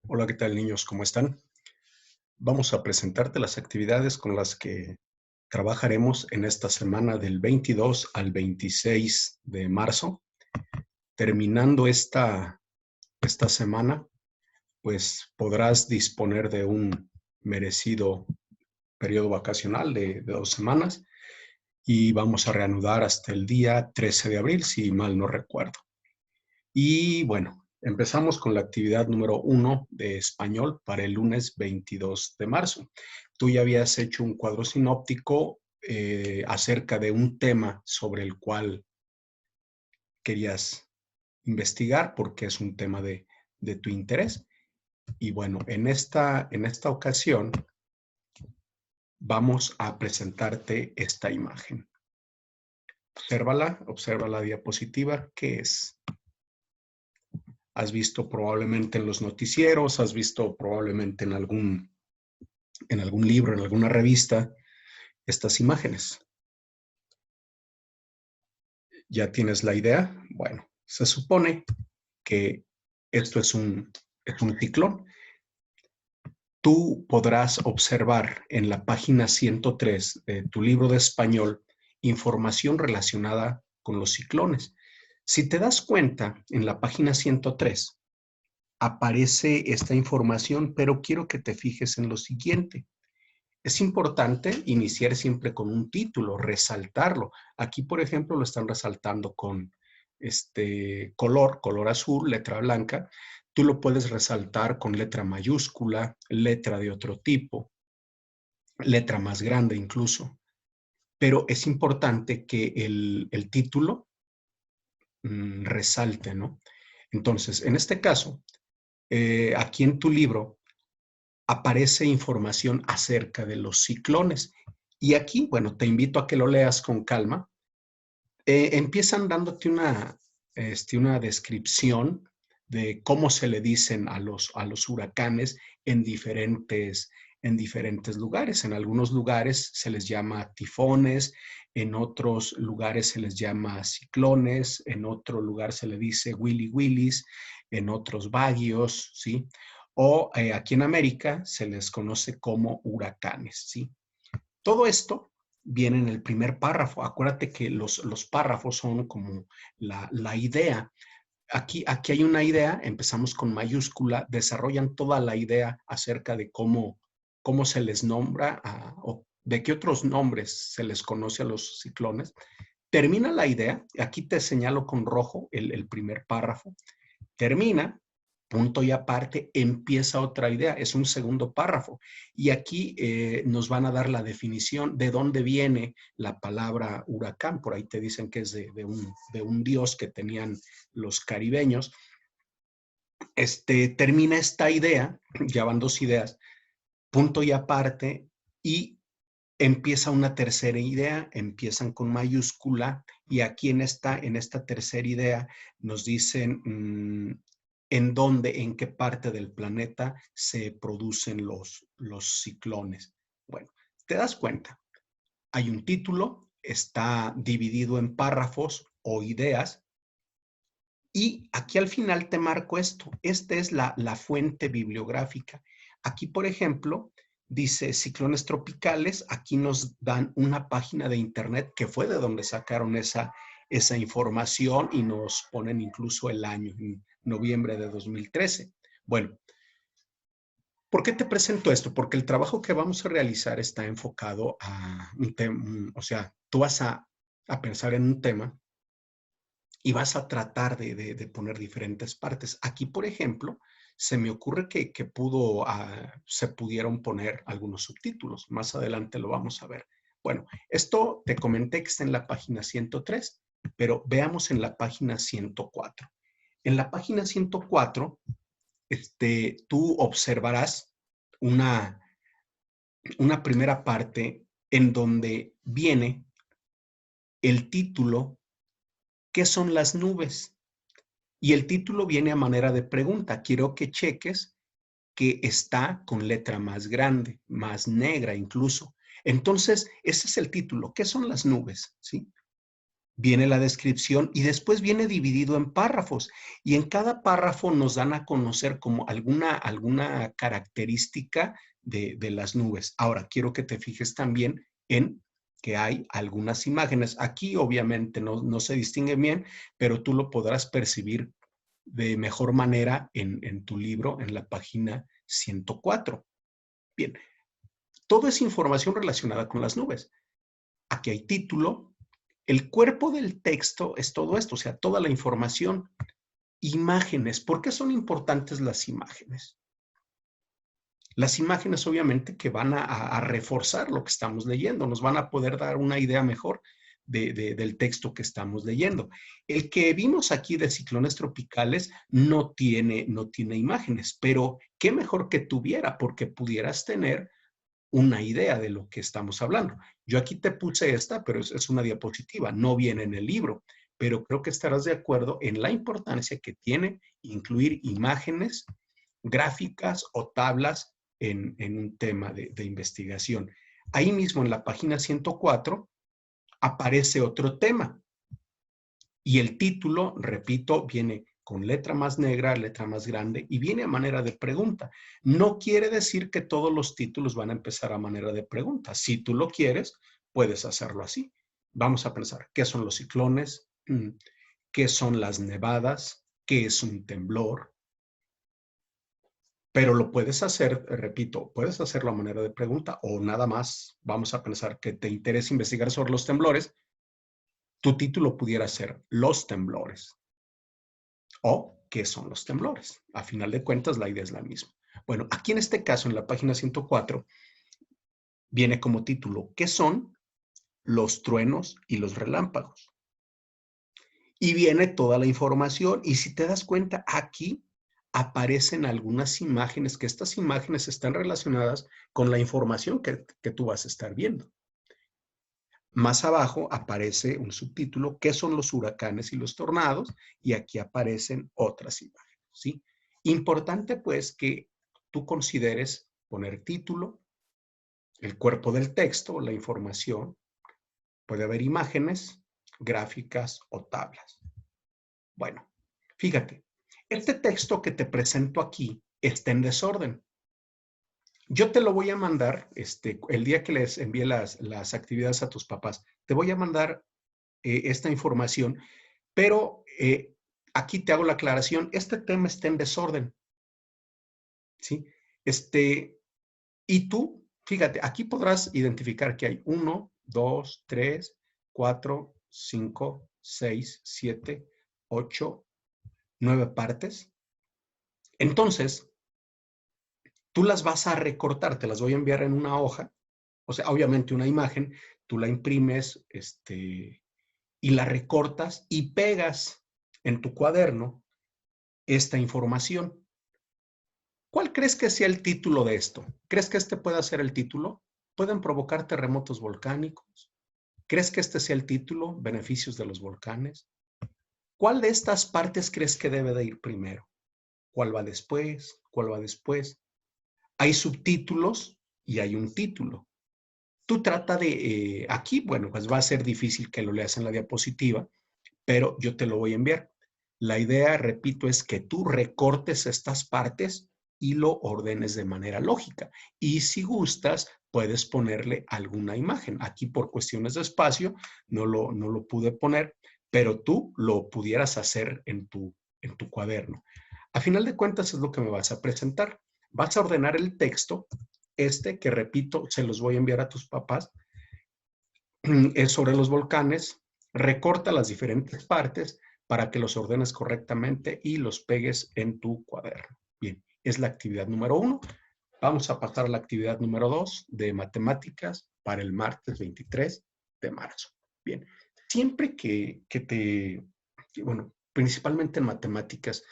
Hola, ¿qué tal, niños? ¿Cómo están? Vamos a presentarte las actividades con las que trabajaremos en esta semana del 22 al 26 de marzo. Terminando esta semana, pues podrás disponer de un merecido periodo vacacional de 2 semanas y vamos a reanudar hasta el día 13 de abril, si mal no recuerdo. Y bueno, empezamos con la actividad número 1 de español para el lunes 22 de marzo. Tú ya habías hecho un cuadro sinóptico acerca de un tema sobre el cual querías investigar porque es un tema de tu interés. Y bueno, en esta ocasión vamos a presentarte esta imagen. Observa la diapositiva. ¿Qué es? Has visto probablemente en los noticieros, has visto probablemente en algún libro, en alguna revista, estas imágenes. ¿Ya tienes la idea? Bueno, se supone que esto es un ciclón. Tú podrás observar en la página 103 de tu libro de español información relacionada con los ciclones. Si te das cuenta, en la página 103 aparece esta información, pero quiero que te fijes en lo siguiente. Es importante iniciar siempre con un título, resaltarlo. Aquí, por ejemplo, lo están resaltando con este color azul, letra blanca. Tú lo puedes resaltar con letra mayúscula, letra de otro tipo, letra más grande incluso. Pero es importante que el título resalte, ¿no? Entonces, en este caso, aquí en tu libro aparece información acerca de los ciclones. Y aquí, bueno, te invito a que lo leas con calma. Empiezan dándote una descripción de cómo se le dicen a los huracanes en diferentes lugares. En algunos lugares se les llama tifones, en otros lugares se les llama ciclones, en otro lugar se le dice willy willys, en otros bagios, ¿sí? O aquí en América se les conoce como huracanes, ¿sí? Todo esto viene en el primer párrafo. Acuérdate que los párrafos son como la idea. Aquí hay una idea, empezamos con mayúscula, desarrollan toda la idea acerca de cómo se les nombra o de qué otros nombres se les conoce a los ciclones. Termina la idea, aquí te señalo con rojo el primer párrafo, termina, punto y aparte, empieza otra idea, es un segundo párrafo. Y aquí nos van a dar la definición de dónde viene la palabra huracán. Por ahí te dicen que es de un dios que tenían los caribeños. Termina esta idea, ya van dos ideas, punto y aparte, y empieza una tercera idea, empiezan con mayúscula, y aquí en esta tercera idea nos dicen en qué parte del planeta se producen los ciclones. Bueno, te das cuenta, hay un título, está dividido en párrafos o ideas, y aquí al final te marco esto. Esta es la fuente bibliográfica. Aquí, por ejemplo, dice ciclones tropicales. Aquí nos dan una página de internet que fue de donde sacaron esa información y nos ponen incluso el año, en noviembre de 2013. Bueno, ¿por qué te presento esto? Porque el trabajo que vamos a realizar está enfocado a un tema, o sea, tú vas a pensar en un tema y vas a tratar de poner diferentes partes. Aquí, por ejemplo, se me ocurre que se pudieron poner algunos subtítulos. Más adelante lo vamos a ver. Bueno, esto te comenté que está en la página 103, pero veamos en la página 104. En la página 104, tú observarás una, una primera parte en donde viene el título, ¿qué son las nubes? Y el título viene a manera de pregunta. Quiero que cheques que está con letra más grande, más negra incluso. Entonces, ese es el título. ¿Qué son las nubes? ¿Sí? viene la descripción y después viene dividido en párrafos. Y en cada párrafo nos dan a conocer como alguna característica de las nubes. Ahora, quiero que te fijes también en que hay algunas imágenes. Aquí obviamente no se distinguen bien, pero tú lo podrás percibir de mejor manera en tu libro, en la página 104. Bien, todo es información relacionada con las nubes. Aquí hay título. El cuerpo del texto es todo esto, o sea, toda la información. Imágenes. ¿Por qué son importantes las imágenes? Las imágenes obviamente que van a reforzar lo que estamos leyendo, nos van a poder dar una idea mejor del texto que estamos leyendo. El que vimos aquí de ciclones tropicales no tiene imágenes, pero qué mejor que tuviera, porque pudieras tener una idea de lo que estamos hablando. Yo aquí te puse esta, pero es una diapositiva, no viene en el libro, pero creo que estarás de acuerdo en la importancia que tiene incluir imágenes, gráficas o tablas en un tema de investigación. Ahí mismo en la página 104 aparece otro tema y el título, repito, viene con letra más negra, letra más grande y viene a manera de pregunta. No quiere decir que todos los títulos van a empezar a manera de pregunta. Si tú lo quieres, puedes hacerlo así. Vamos a pensar, ¿qué son los ciclones? ¿Qué son las nevadas? ¿Qué es un temblor? Pero lo puedes hacer, repito, puedes hacerlo a manera de pregunta o nada más. Vamos a pensar que te interesa investigar sobre los temblores. Tu título pudiera ser Los temblores. O ¿qué son los temblores? A final de cuentas, la idea es la misma. Bueno, aquí en este caso, en la página 104, viene como título, ¿qué son los truenos y los relámpagos? Y viene toda la información. Y si te das cuenta, aquí aparecen algunas imágenes, que estas imágenes están relacionadas con la información que tú vas a estar viendo. Más abajo aparece un subtítulo, ¿qué son los huracanes y los tornados? Y aquí aparecen otras imágenes, ¿sí? Importante pues que tú consideres poner título, el cuerpo del texto, la información, puede haber imágenes, gráficas o tablas. Bueno, fíjate, este texto que te presento aquí está en desorden. Yo te lo voy a mandar, el día que les envíe las actividades a tus papás, te voy a mandar esta información, pero aquí te hago la aclaración, este tema está en desorden, ¿sí? Y tú, fíjate, aquí podrás identificar que hay 1, 2, 3, 4, 5, 6, 7, 8, 9 partes. Entonces, tú las vas a recortar, te las voy a enviar en una hoja, o sea, obviamente una imagen, tú la imprimes, y la recortas y pegas en tu cuaderno esta información. ¿Cuál crees que sea el título de esto? ¿Crees que este pueda ser el título? ¿Pueden provocar terremotos volcánicos? ¿Crees que este sea el título? ¿Beneficios de los volcanes? ¿Cuál de estas partes crees que debe de ir primero? ¿Cuál va después? ¿Cuál va después? Hay subtítulos y hay un título. Tú trata de, aquí, bueno, pues va a ser difícil que lo leas en la diapositiva, pero yo te lo voy a enviar. La idea, repito, es que tú recortes estas partes y lo ordenes de manera lógica. Y si gustas, puedes ponerle alguna imagen. Aquí por cuestiones de espacio no lo pude poner, pero tú lo pudieras hacer en tu cuaderno. A final de cuentas es lo que me vas a presentar. Vas a ordenar el texto, que repito, se los voy a enviar a tus papás, es sobre los volcanes, recorta las diferentes partes para que los ordenes correctamente y los pegues en tu cuaderno. Bien, es la actividad número 1. Vamos a pasar a la actividad número 2 de matemáticas para el martes 23 de marzo. Bien, siempre bueno, principalmente en matemáticas,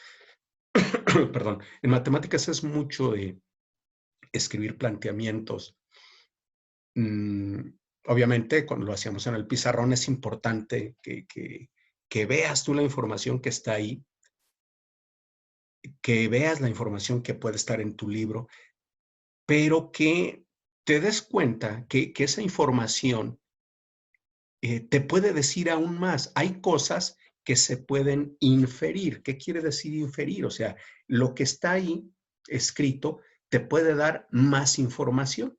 perdón, en matemáticas es mucho de escribir planteamientos. Obviamente, cuando lo hacíamos en el pizarrón, es importante que veas tú la información que está ahí, que veas la información que puede estar en tu libro, pero que te des cuenta que esa información te puede decir aún más. Hay cosas que se pueden inferir. ¿Qué quiere decir inferir? O sea, lo que está ahí escrito te puede dar más información.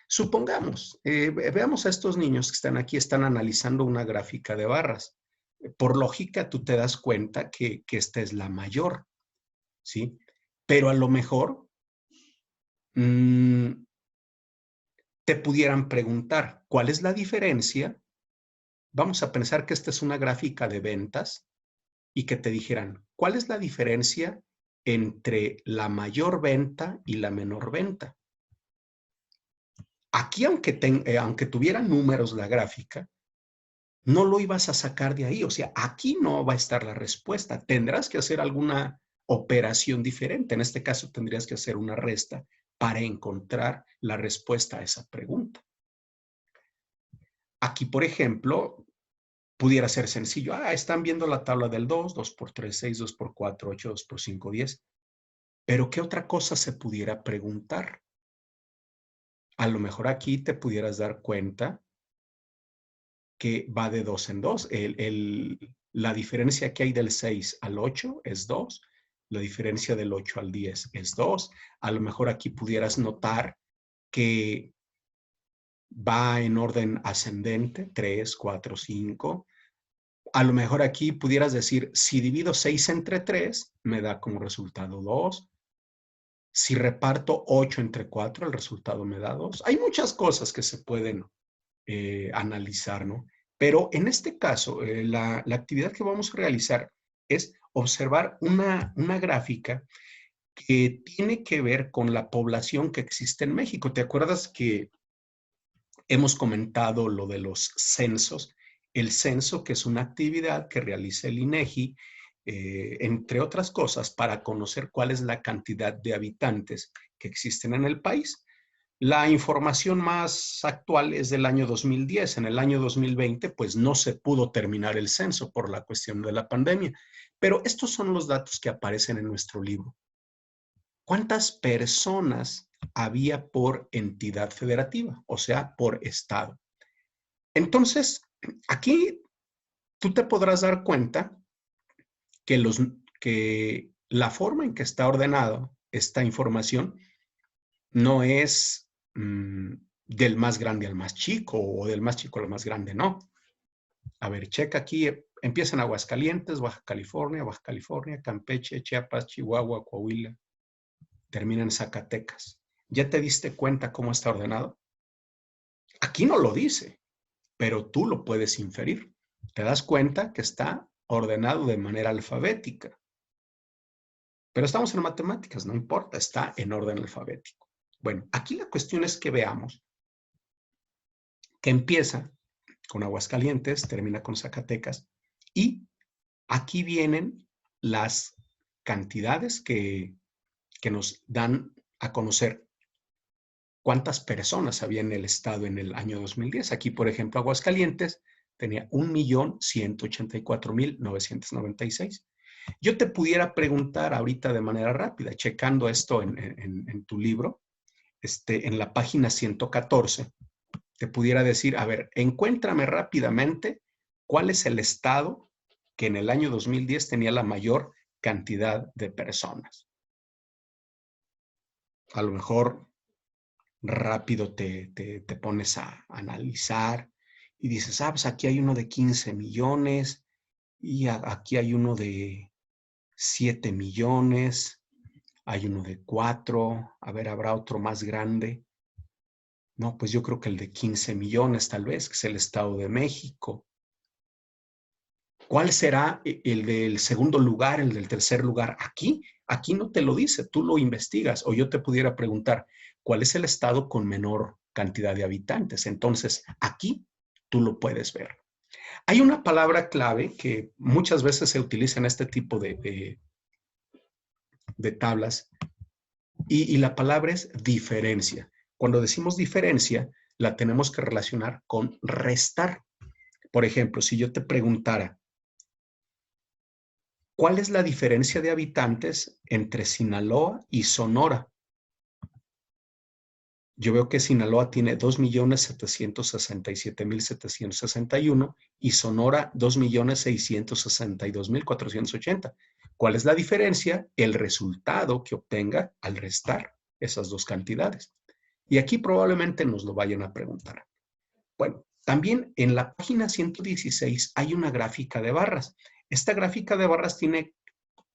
Supongamos, veamos a estos niños que están aquí, están analizando una gráfica de barras. Por lógica, tú te das cuenta que esta es la mayor, ¿sí? Pero a lo mejor te pudieran preguntar, ¿cuál es la diferencia? Vamos a pensar que esta es una gráfica de ventas y que te dijeran, ¿cuál es la diferencia entre la mayor venta y la menor venta? Aquí, aunque tuviera números la gráfica, no lo ibas a sacar de ahí. O sea, aquí no va a estar la respuesta. Tendrás que hacer alguna operación diferente. En este caso, tendrías que hacer una resta para encontrar la respuesta a esa pregunta. Aquí, por ejemplo, pudiera ser sencillo. Están viendo la tabla del 2, 2 por 3, 6, 2 por 4, 8, 2 por 5, 10. Pero ¿qué otra cosa se pudiera preguntar? A lo mejor aquí te pudieras dar cuenta que va de 2 en 2. La diferencia que hay del 6 al 8 es 2. La diferencia del 8 al 10 es 2. A lo mejor aquí pudieras notar que va en orden ascendente, 3, 4, 5. A lo mejor aquí pudieras decir, si divido 6 entre 3, me da como resultado 2. Si reparto 8 entre 4, el resultado me da 2. Hay muchas cosas que se pueden analizar, ¿no? Pero en este caso, la actividad que vamos a realizar es observar una gráfica que tiene que ver con la población que existe en México. ¿Te acuerdas que hemos comentado lo de los censos? El censo, que es una actividad que realiza el INEGI, entre otras cosas, para conocer cuál es la cantidad de habitantes que existen en el país. La información más actual es del año 2010. En el año 2020, pues no se pudo terminar el censo por la cuestión de la pandemia. Pero estos son los datos que aparecen en nuestro libro. ¿Cuántas personas había por entidad federativa? O sea, por estado. Entonces, aquí tú te podrás dar cuenta que la forma en que está ordenada esta información no es del más grande al más chico o del más chico al más grande, no. A ver, checa aquí, empieza en Aguascalientes, Baja California, Campeche, Chiapas, Chihuahua, Coahuila, termina en Zacatecas. ¿Ya te diste cuenta cómo está ordenado? Aquí no lo dice, pero tú lo puedes inferir. Te das cuenta que está ordenado de manera alfabética. Pero estamos en matemáticas, no importa, está en orden alfabético. Bueno, aquí la cuestión es que veamos que empieza con Aguascalientes, termina con Zacatecas, y aquí vienen las cantidades que nos dan a conocer cuántas personas había en el estado en el año 2010. Aquí, por ejemplo, Aguascalientes tenía 1,184,996. Yo te pudiera preguntar ahorita de manera rápida, checando esto en tu libro, en la página 114, te pudiera decir, a ver, encuéntrame rápidamente cuál es el estado que en el año 2010 tenía la mayor cantidad de personas. A lo mejor rápido te pones a analizar y dices, pues aquí hay uno de 15 millones y aquí hay uno de 7 millones, hay uno de 4, a ver, habrá otro más grande. No, pues yo creo que el de 15 millones tal vez, que es el Estado de México. ¿Cuál será el del segundo lugar, el del tercer lugar? Aquí no te lo dice, tú lo investigas. O yo te pudiera preguntar, ¿cuál es el estado con menor cantidad de habitantes? Entonces, aquí tú lo puedes ver. Hay una palabra clave que muchas veces se utiliza en este tipo de tablas y la palabra es diferencia. Cuando decimos diferencia, la tenemos que relacionar con restar. Por ejemplo, si yo te preguntara, ¿cuál es la diferencia de habitantes entre Sinaloa y Sonora? yo veo que Sinaloa tiene 2.767.761 y Sonora 2.662.480. ¿Cuál es la diferencia? El resultado que obtenga al restar esas dos cantidades. Y aquí probablemente nos lo vayan a preguntar. Bueno, también en la página 116 hay una gráfica de barras. Esta gráfica de barras tiene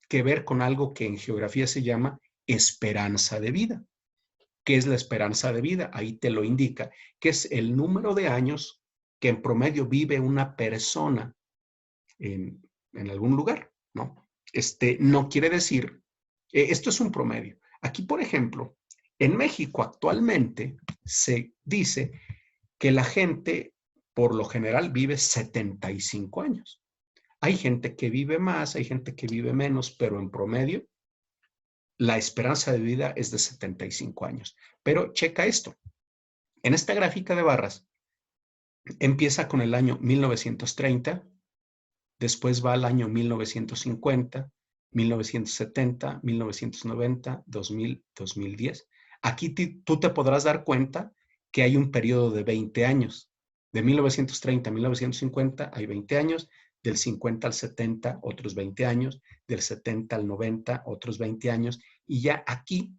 que ver con algo que en geografía se llama esperanza de vida. ¿Qué es la esperanza de vida? Ahí te lo indica, que es el número de años que en promedio vive una persona en algún lugar, ¿no? No quiere decir, esto es un promedio. Aquí, por ejemplo, en México actualmente se dice que la gente por lo general vive 75 años. Hay gente que vive más, hay gente que vive menos, pero en promedio la esperanza de vida es de 75 años. Pero checa esto. En esta gráfica de barras empieza con el año 1930, después va al año 1950, 1970, 1990, 2000, 2010. Aquí tú te podrás dar cuenta que hay un periodo de 20 años. De 1930 a 1950 hay 20 años, del 50 al 70 otros 20 años, del 70 al 90 otros 20 años, y ya aquí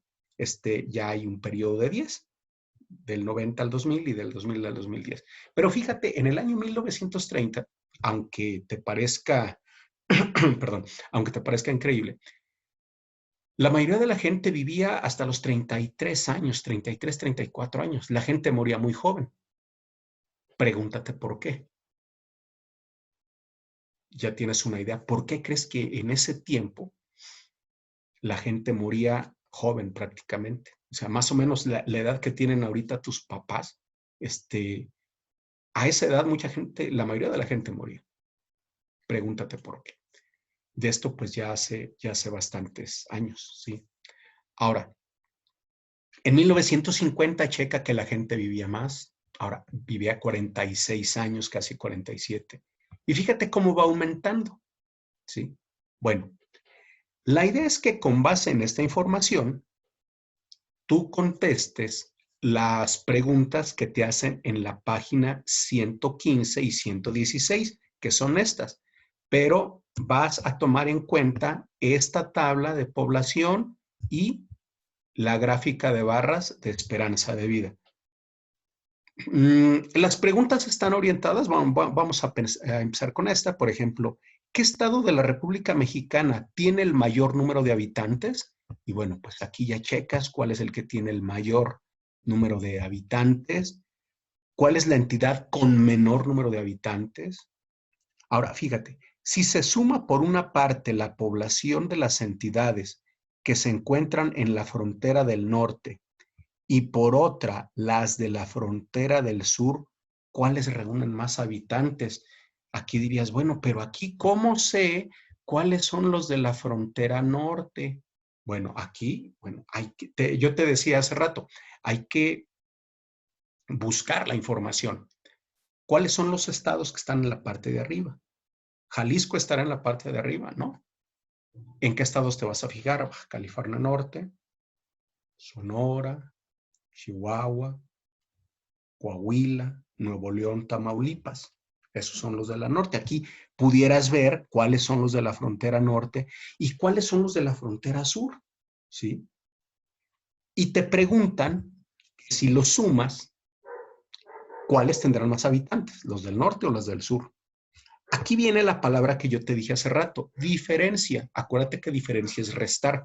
ya hay un periodo de 10, del 90 al 2000 y del 2000 al 2010. Pero fíjate, en el año 1930, aunque te parezca, perdón, aunque te parezca increíble, la mayoría de la gente vivía hasta los 33 años, 33, 34 años. La gente moría muy joven. Pregúntate por qué. Ya tienes una idea. ¿Por qué crees que en ese tiempo la gente moría joven prácticamente? O sea, más o menos la edad que tienen ahorita tus papás, a esa edad mucha gente, la mayoría de la gente moría. Pregúntate por qué. De esto pues ya hace bastantes años, ¿sí? Ahora, en 1950 checa que la gente vivía más. Ahora, vivía 46 años, casi 47. Y fíjate cómo va aumentando, ¿sí? Bueno, la idea es que con base en esta información, tú contestes las preguntas que te hacen en la página 115 y 116, que son estas. Pero vas a tomar en cuenta esta tabla de población y la gráfica de barras de esperanza de vida. Las preguntas están orientadas, vamos a empezar con esta, por ejemplo, ¿qué estado de la República Mexicana tiene el mayor número de habitantes? Y bueno, pues aquí ya checas cuál es el que tiene el mayor número de habitantes, cuál es la entidad con menor número de habitantes. Ahora, fíjate, si se suma por una parte la población de las entidades que se encuentran en la frontera del norte y por otra las de la frontera del sur, ¿cuáles reúnen más habitantes? Aquí dirías, bueno, pero aquí, ¿cómo sé cuáles son los de la frontera norte? Bueno, aquí, bueno, yo te decía hace rato, hay que buscar la información. ¿Cuáles son los estados que están en la parte de arriba? Jalisco estará en la parte de arriba, ¿no? ¿En qué estados te vas a fijar? Baja California Norte, Sonora, Chihuahua, Coahuila, Nuevo León, Tamaulipas. Esos son los de la norte. Aquí pudieras ver cuáles son los de la frontera norte y cuáles son los de la frontera sur, ¿sí? Y te preguntan si los sumas, ¿cuáles tendrán más habitantes? ¿Los del norte o los del sur? Aquí viene la palabra que yo te dije hace rato, diferencia. Acuérdate que diferencia es restar.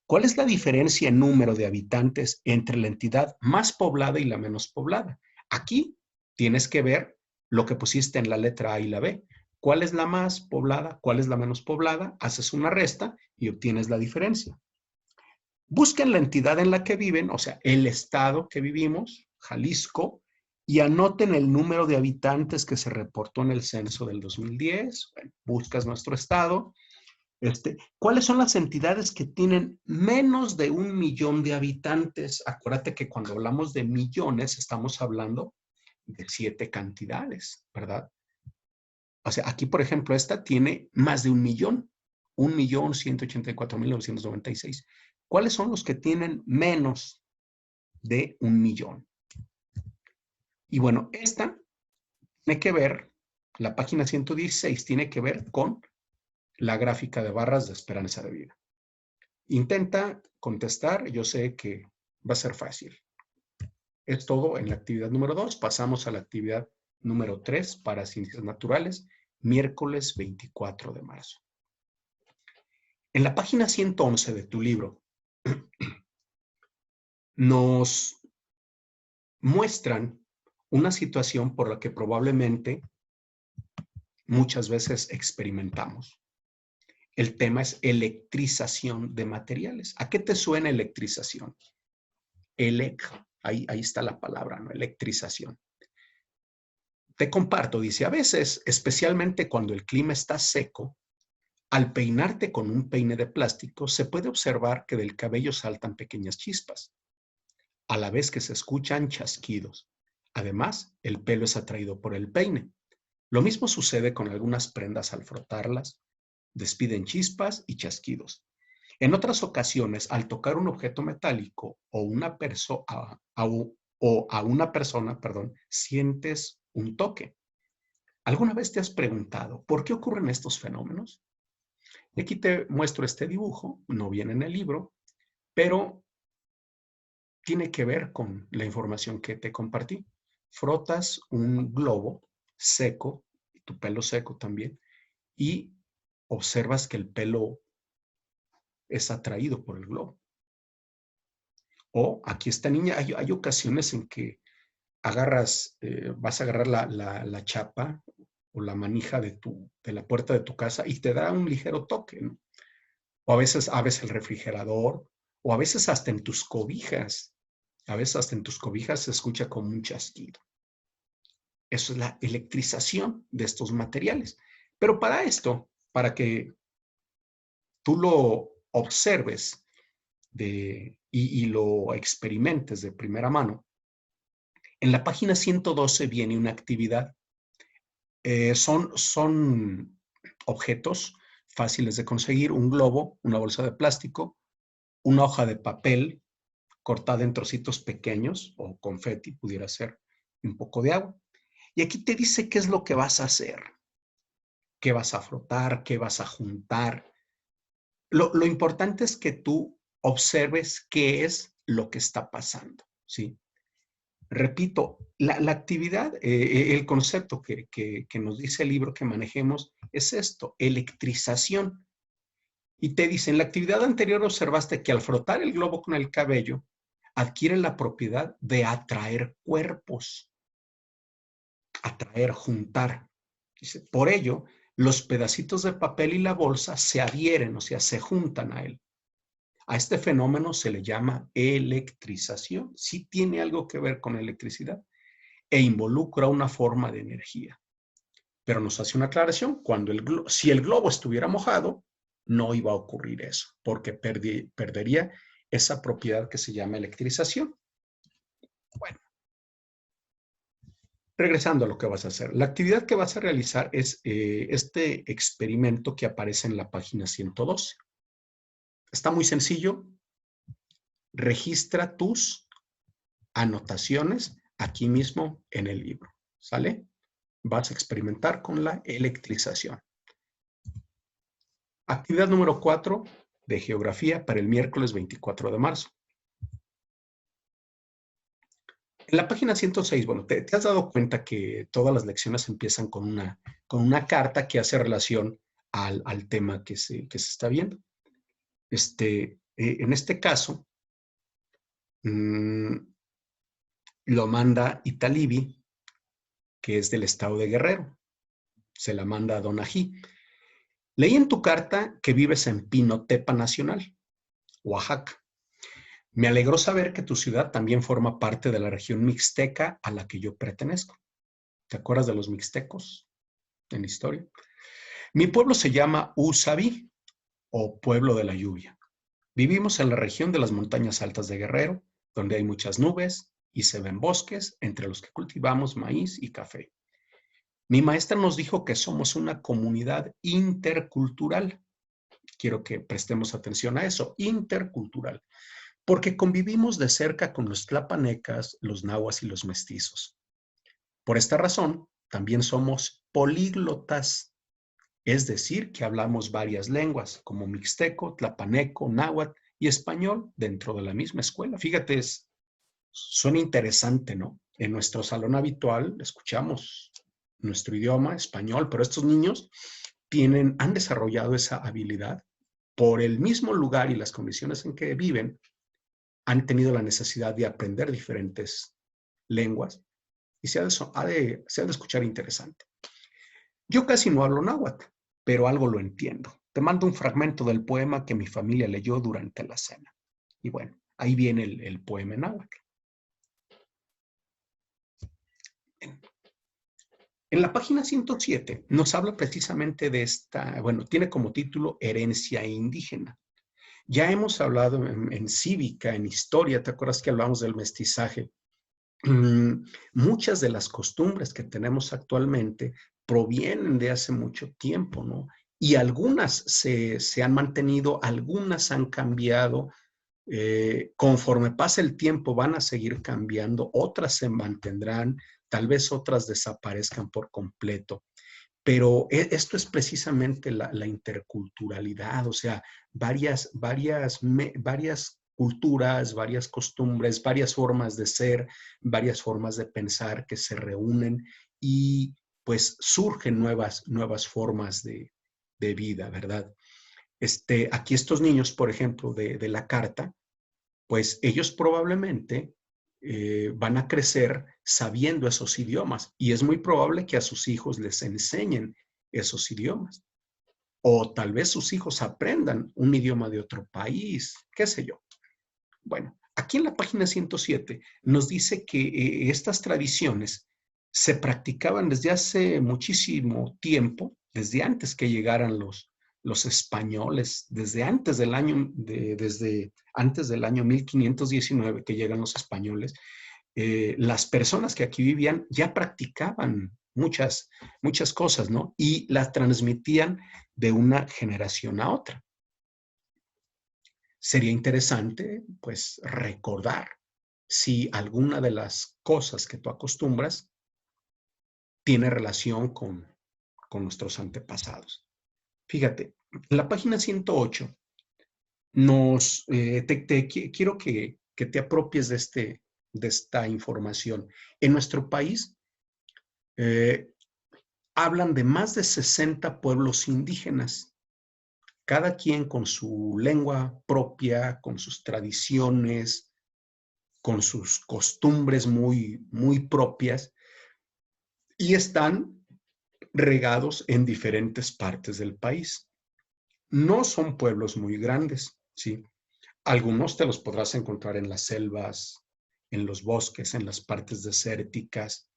¿Cuál es la diferencia en número de habitantes entre la entidad más poblada y la menos poblada? Aquí tienes que ver lo que pusiste en la letra A y la B. ¿Cuál es la más poblada? ¿Cuál es la menos poblada? Haces una resta y obtienes la diferencia. Busquen la entidad en la que viven, o sea, el estado que vivimos, Jalisco, y anoten el número de habitantes que se reportó en el censo del 2010. Bueno, buscas nuestro estado. ¿Cuáles son las entidades que tienen menos de 1 millón de habitantes? Acuérdate que cuando hablamos de millones estamos hablando de 7 cantidades, ¿verdad? O sea, aquí, por ejemplo, esta tiene más de 1 millón. 1.184.996. ¿Cuáles son los que tienen menos de 1.000.000. Y bueno, esta tiene que ver, la página 116 tiene que ver con la gráfica de barras de esperanza de vida. Intenta contestar, yo sé que va a ser fácil. Es todo en la actividad número 2. Pasamos a la actividad número 3 para ciencias naturales, miércoles 24 de marzo. En la página 111 de tu libro nos muestran una situación por la que probablemente muchas veces experimentamos. El tema es electrización de materiales. ¿A qué te suena electrización? Ahí está la palabra, ¿no? Electrización. Te comparto, dice, a veces, especialmente cuando el clima está seco, al peinarte con un peine de plástico, se puede observar que del cabello saltan pequeñas chispas, a la vez que se escuchan chasquidos. Además, el pelo es atraído por el peine. Lo mismo sucede con algunas prendas al frotarlas, despiden chispas y chasquidos. En otras ocasiones, al tocar un objeto metálico o a una persona, sientes un toque. ¿Alguna vez te has preguntado por qué ocurren estos fenómenos? Y aquí te muestro este dibujo, no viene en el libro, pero tiene que ver con la información que te compartí. Frotas un globo seco, tu pelo seco también, y observas que el pelo es atraído por el globo. O aquí esta niña, hay ocasiones en que vas a agarrar la chapa o la manija de la puerta de tu casa y te da un ligero toque, ¿no? O a veces abres el refrigerador, o a veces hasta en tus cobijas. A veces hasta en tus cobijas se escucha como un chasquido. Eso es la electrización de estos materiales. Pero para esto, para que tú lo observes y lo experimentes de primera mano, en la página 112 viene una actividad. Son objetos fáciles de conseguir: un globo, una bolsa de plástico, una hoja de papel cortada en trocitos pequeños, o confeti, pudiera ser, un poco de agua. Y aquí te dice qué es lo que vas a hacer, qué vas a frotar, qué vas a juntar. Lo importante es que tú observes qué es lo que está pasando, ¿sí? Repito, la actividad, el concepto que nos dice el libro que manejemos es esto: electrización. Y te dice, en la actividad anterior observaste que al frotar el globo con el cabello, adquiere la propiedad de atraer cuerpos, atraer, juntar. Dice, por ello, los pedacitos de papel y la bolsa se adhieren, o sea, se juntan a él. A este fenómeno se le llama electrización. Sí tiene algo que ver con electricidad e involucra una forma de energía. Pero nos hace una aclaración: si el globo estuviera mojado, no iba a ocurrir eso, porque perdería esa propiedad que se llama electrización. Bueno, regresando a lo que vas a hacer. La actividad que vas a realizar es este experimento que aparece en la página 112. Está muy sencillo. Registra tus anotaciones aquí mismo en el libro, ¿sale? Vas a experimentar con la electrización. Actividad número 4 de geografía para el miércoles 24 de marzo. En la página 106, bueno, te has dado cuenta que todas las lecciones empiezan con una carta que hace relación al tema que se está viendo. En este caso, lo manda Italibi, que es del estado de Guerrero. Se la manda a Don Ají. Leí en tu carta que vives en Pinotepa Nacional, Oaxaca. Me alegró saber que tu ciudad también forma parte de la región mixteca a la que yo pertenezco. ¿Te acuerdas de los mixtecos en la historia? Mi pueblo se llama Usabi, o Pueblo de la Lluvia. Vivimos en la región de las montañas altas de Guerrero, donde hay muchas nubes y se ven bosques, entre los que cultivamos maíz y café. Mi maestra nos dijo que somos una comunidad intercultural. Quiero que prestemos atención a eso, intercultural. Porque convivimos de cerca con los tlapanecas, los nahuas y los mestizos. Por esta razón, también somos políglotas, es decir, que hablamos varias lenguas, como mixteco, tlapaneco, náhuatl y español dentro de la misma escuela. Fíjate, suena interesante, ¿no? En nuestro salón habitual escuchamos nuestro idioma, español, pero estos niños han desarrollado esa habilidad por el mismo lugar y las condiciones en que viven, han tenido la necesidad de aprender diferentes lenguas y se ha de escuchar interesante. Yo casi no hablo náhuatl, pero algo lo entiendo. Te mando un fragmento del poema que mi familia leyó durante la cena. Y bueno, ahí viene el poema en náhuatl. En la página 107 nos habla precisamente de esta, bueno, tiene como título Herencia indígena. Ya hemos hablado en cívica, en historia, ¿te acuerdas que hablamos del mestizaje? Muchas de las costumbres que tenemos actualmente provienen de hace mucho tiempo, ¿no? Y algunas se han mantenido, algunas han cambiado. Conforme pase el tiempo van a seguir cambiando, otras se mantendrán, tal vez otras desaparezcan por completo. Pero esto es precisamente la interculturalidad, o sea, varias culturas, varias costumbres, varias formas de ser, varias formas de pensar que se reúnen y pues surgen nuevas formas de vida, ¿verdad? Aquí estos niños, por ejemplo, de la carta, pues ellos probablemente van a crecer sabiendo esos idiomas y es muy probable que a sus hijos les enseñen esos idiomas. O tal vez sus hijos aprendan un idioma de otro país, qué sé yo. Bueno, aquí en la página 107 nos dice que estas tradiciones se practicaban desde hace muchísimo tiempo, desde antes que llegaran los españoles, desde antes del año 1519 que llegan los españoles. Las personas que aquí vivían ya practicaban muchas cosas, ¿no? Y las transmitían de una generación a otra. Sería interesante, pues, recordar si alguna de las cosas que tú acostumbras tiene relación con nuestros antepasados. Fíjate, en la página 108 quiero que te apropies de esta información. En nuestro país hablan de más de 60 pueblos indígenas, cada quien con su lengua propia, con sus tradiciones, con sus costumbres muy propias, y están regados en diferentes partes del país. No son pueblos muy grandes, ¿sí? Algunos te los podrás encontrar en las selvas, en los bosques, en las partes desérticas,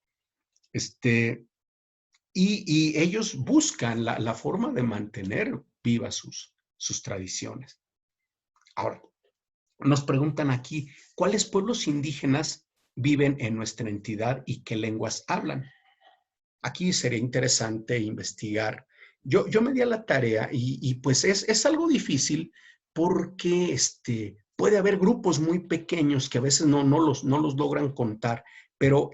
y ellos buscan la forma de mantener vivas sus tradiciones. Ahora, nos preguntan aquí, ¿cuáles pueblos indígenas viven en nuestra entidad y qué lenguas hablan? Aquí sería interesante investigar. Yo me di a la tarea y pues es algo difícil porque puede haber grupos muy pequeños que a veces no los logran contar, pero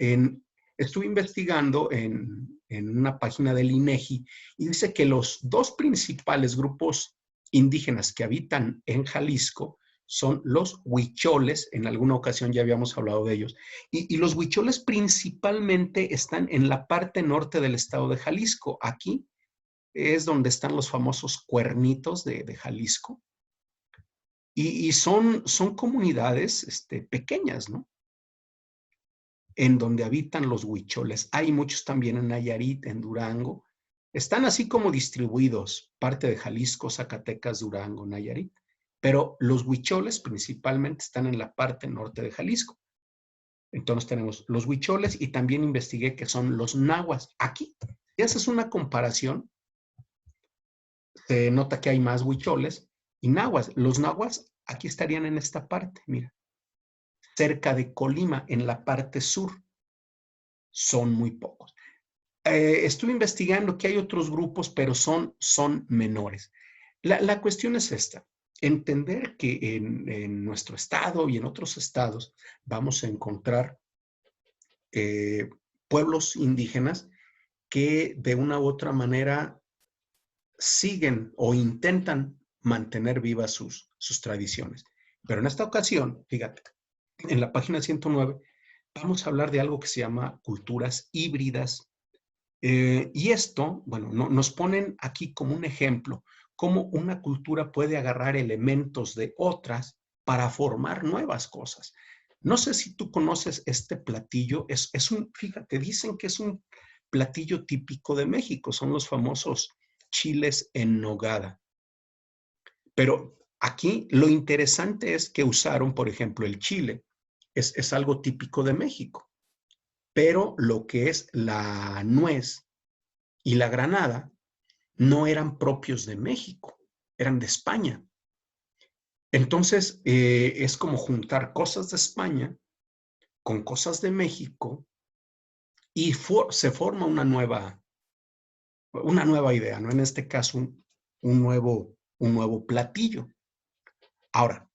estuve investigando en una página del INEGI y dice que los dos principales grupos indígenas que habitan en Jalisco son los huicholes, en alguna ocasión ya habíamos hablado de ellos, y los huicholes principalmente están en la parte norte del estado de Jalisco. Aquí es donde están los famosos cuernitos de Jalisco. Y son comunidades pequeñas, ¿no? En donde habitan los huicholes. Hay muchos también en Nayarit, en Durango. Están así como distribuidos, parte de Jalisco, Zacatecas, Durango, Nayarit. Pero los huicholes principalmente están en la parte norte de Jalisco. Entonces tenemos los huicholes y también investigué que son los nahuas. Aquí, si haces una comparación, se nota que hay más huicholes y nahuas. Los nahuas aquí estarían en esta parte, mira, cerca de Colima, en la parte sur. Son muy pocos. Estuve investigando que hay otros grupos, pero son menores. La cuestión es esta. entender que en nuestro estado y en otros estados vamos a encontrar pueblos indígenas que de una u otra manera siguen o intentan mantener vivas sus tradiciones. Pero en esta ocasión, fíjate, en la página 109 vamos a hablar de algo que se llama culturas híbridas. Y esto, bueno, nos ponen aquí como un ejemplo, cómo una cultura puede agarrar elementos de otras para formar nuevas cosas. No sé si tú conoces este platillo, fíjate, dicen que es un platillo típico de México, son los famosos chiles en nogada. Pero aquí lo interesante es que usaron, por ejemplo, el chile, es algo típico de México, pero lo que es la nuez y la granada no eran propios de México, eran de España. Entonces, es como juntar cosas de España con cosas de México y se forma una nueva idea, ¿no? En este caso, un nuevo platillo. Ahora,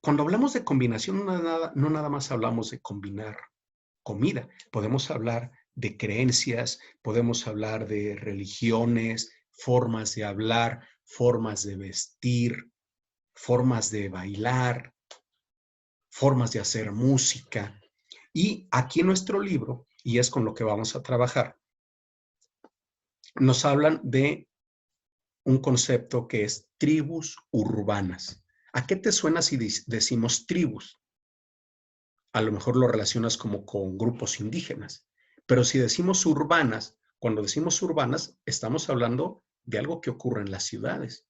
cuando hablamos de combinación, no nada más hablamos de combinar comida, podemos hablar de creencias, podemos hablar de religiones, formas de hablar, formas de vestir, formas de bailar, formas de hacer música. Y aquí en nuestro libro, y es con lo que vamos a trabajar, nos hablan de un concepto que es tribus urbanas. ¿A qué te suena si decimos tribus? A lo mejor lo relacionas como con grupos indígenas, pero si decimos urbanas, cuando decimos urbanas, estamos hablando de algo que ocurre en las ciudades.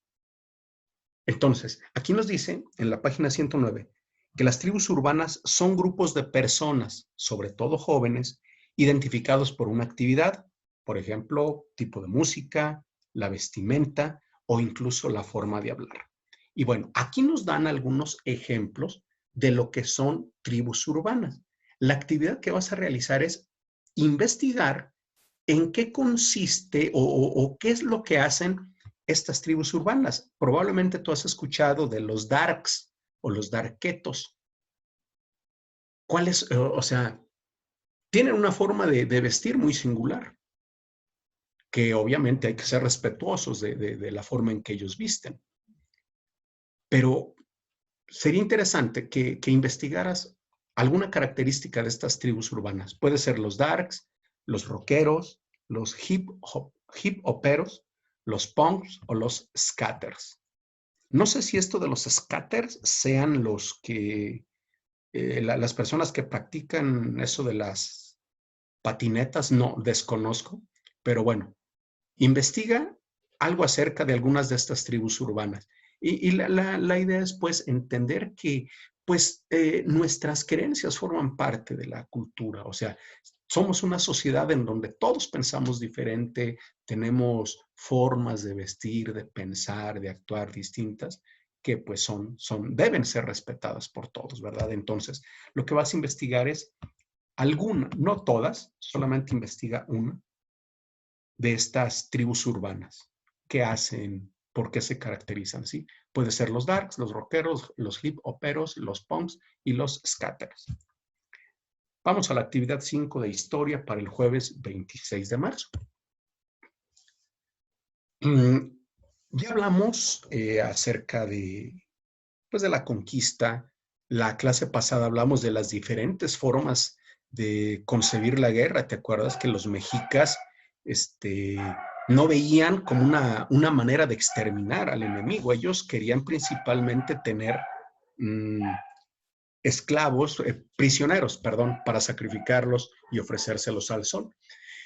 Entonces, aquí nos dice en la página 109 que las tribus urbanas son grupos de personas, sobre todo jóvenes, identificados por una actividad, por ejemplo, tipo de música, la vestimenta o incluso la forma de hablar. Y bueno, aquí nos dan algunos ejemplos de lo que son tribus urbanas. La actividad que vas a realizar es investigar en qué consiste o qué es lo que hacen estas tribus urbanas. Probablemente tú has escuchado de los darks o los darketos. ¿Cuáles? O sea, tienen una forma de vestir muy singular, que obviamente hay que ser respetuosos de la forma en que ellos visten. Pero sería interesante que investigaras alguna característica de estas tribus urbanas. Puede ser los darks, los rockeros, los hip hoperos, los punks o los scatters. No sé si esto de los scatters sean los que, las personas que practican eso de las patinetas, no, desconozco, pero bueno, investiga algo acerca de algunas de estas tribus urbanas. Y la idea es pues entender que pues nuestras creencias forman parte de la cultura, o sea, somos una sociedad en donde todos pensamos diferente, tenemos formas de vestir, de pensar, de actuar distintas que pues deben ser respetadas por todos, ¿verdad? Entonces, lo que vas a investigar es alguna, no todas, solamente investiga una de estas tribus urbanas. ¿Qué hacen? ¿Por qué se caracterizan? ¿Sí? Puede ser los darks, los rockeros, los hip hoperos, los punks y los scatters. Vamos a la actividad 5 de historia para el jueves 26 de marzo. Ya hablamos acerca pues de la conquista. La clase pasada hablamos de las diferentes formas de concebir la guerra. ¿Te acuerdas que los mexicas no veían como una manera de exterminar al enemigo? Ellos querían principalmente tener esclavos, prisioneros, perdón, para sacrificarlos y ofrecérselos al sol.